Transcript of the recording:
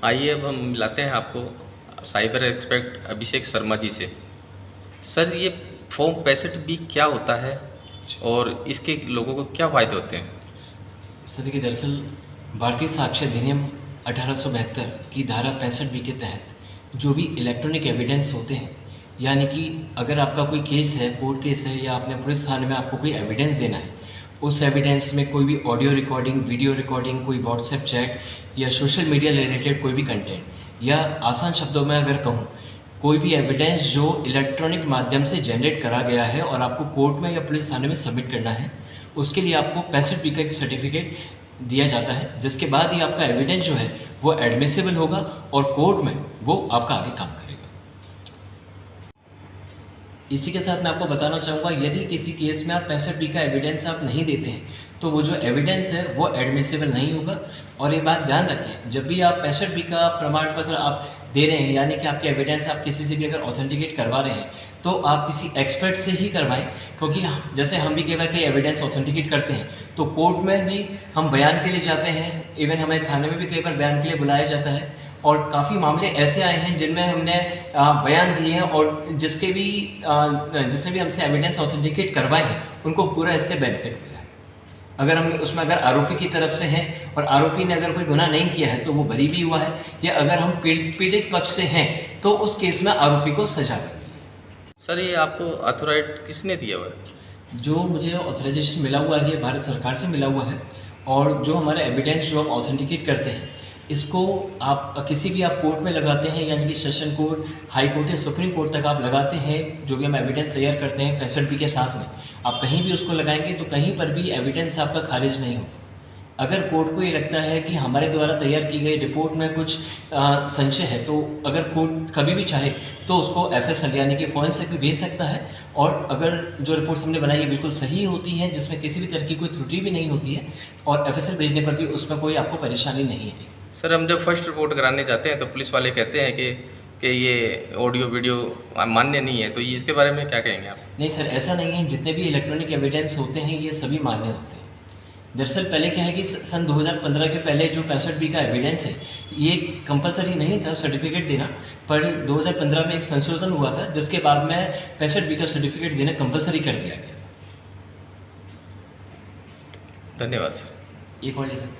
आइए अब हम मिलाते हैं आपको साइबर एक्सपर्ट अभिषेक शर्मा जी से। सर, ये फॉर्म 65B क्या होता है और इसके लोगों को क्या फ़ायदे होते हैं? सर देखिए, दरअसल भारतीय साक्ष्य अधिनियम 1872 की धारा 65B के तहत जो भी इलेक्ट्रॉनिक एविडेंस होते हैं, यानी कि अगर आपका कोई केस है, कोर्ट केस है, या आपने पुलिस थाने में आपको कोई एविडेंस देना है, उस एविडेंस में कोई भी ऑडियो रिकॉर्डिंग, वीडियो रिकॉर्डिंग, कोई व्हाट्सएप चैट या सोशल मीडिया रिलेटेड कोई भी कंटेंट, या आसान शब्दों में अगर कहूँ, कोई भी एविडेंस जो इलेक्ट्रॉनिक माध्यम से जनरेट करा गया है और आपको कोर्ट में या पुलिस थाने में सबमिट करना है, उसके लिए आपको 65B का सर्टिफिकेट दिया जाता है, जिसके बाद ही आपका एविडेंस जो है वो एडमिसिबल होगा और कोर्ट में वो आपका आगे काम करेगा। इसी के साथ मैं आपको बताना चाहूँगा, यदि किसी केस में आप 65B का एविडेंस आप नहीं देते हैं तो वो जो एविडेंस है वो एडमिसिबल नहीं होगा। और ये बात ध्यान रखें, जब भी आप 65B का प्रमाण पत्र आप दे रहे हैं, यानी कि आपके एविडेंस आप किसी से भी अगर ऑथेंटिकेट करवा रहे हैं, तो आप किसी एक्सपर्ट से ही करवाएं, क्योंकि जैसे हम भी कई बार कई एविडेंस ऑथेंटिकेट करते हैं तो कोर्ट में भी हम बयान के लिए जाते हैं, इवन हमें थाने में भी कई बार बयान के लिए बुलाया जाता है। और काफ़ी मामले ऐसे आए हैं जिनमें हमने बयान दिए हैं और जिसने भी हमसे एविडेंस ऑथेंटिकेट करवाए हैं उनको पूरा इससे बेनिफिट मिला है। अगर हम उसमें अगर आरोपी की तरफ से हैं और आरोपी ने अगर कोई गुनाह नहीं किया है तो वो बरी भी हुआ है, या अगर हम पीड़ित पक्ष से हैं तो उस केस में आरोपी को सजा भी मिली है। सर, ये आपको अथॉराइट किसने दिया हुआ है? जो मुझे ऑथराइजेशन मिला हुआ है ये भारत सरकार से मिला हुआ है, और जो हमारा एविडेंस जो हम ऑथेंटिकेट करते हैं इसको आप किसी भी आप कोर्ट में लगाते हैं, यानी कि सेशन कोर्ट, हाई कोर्ट या सुप्रीम कोर्ट तक आप लगाते हैं, जो भी हम एविडेंस तैयार करते हैं 65B के साथ में, आप कहीं भी उसको लगाएंगे तो कहीं पर भी एविडेंस आपका खारिज नहीं होगा। अगर कोर्ट को ये लगता है कि हमारे द्वारा तैयार की गई रिपोर्ट में कुछ संशय है, तो अगर कोर्ट कभी भी चाहे तो उसको FSL यानी कि फॉरेंसिक भी भेज सकता है, और अगर जो रिपोर्ट्स हमने बनाई है बिल्कुल सही होती है, जिसमें किसी भी तरह की कोई त्रुटि भी नहीं होती है, और FSL भेजने पर भी उसमें कोई आपको परेशानी नहीं है। सर, हम जब फर्स्ट रिपोर्ट कराने जाते हैं तो पुलिस वाले कहते हैं कि ये ऑडियो वीडियो मान्य नहीं है, तो ये इसके बारे में क्या कहेंगे आप? नहीं सर, ऐसा नहीं है। जितने भी इलेक्ट्रॉनिक एविडेंस होते हैं ये सभी मान्य होते हैं। दरअसल पहले क्या है कि सन 2015 के पहले जो 65B का एविडेंस है ये कंपलसरी नहीं था सर्टिफिकेट देना, पर 2015 में एक संशोधन हुआ था जिसके बाद में 65B का सर्टिफिकेट देना कंपलसरी कर दिया गया था। धन्यवाद सर। एक और ले सकते हैं।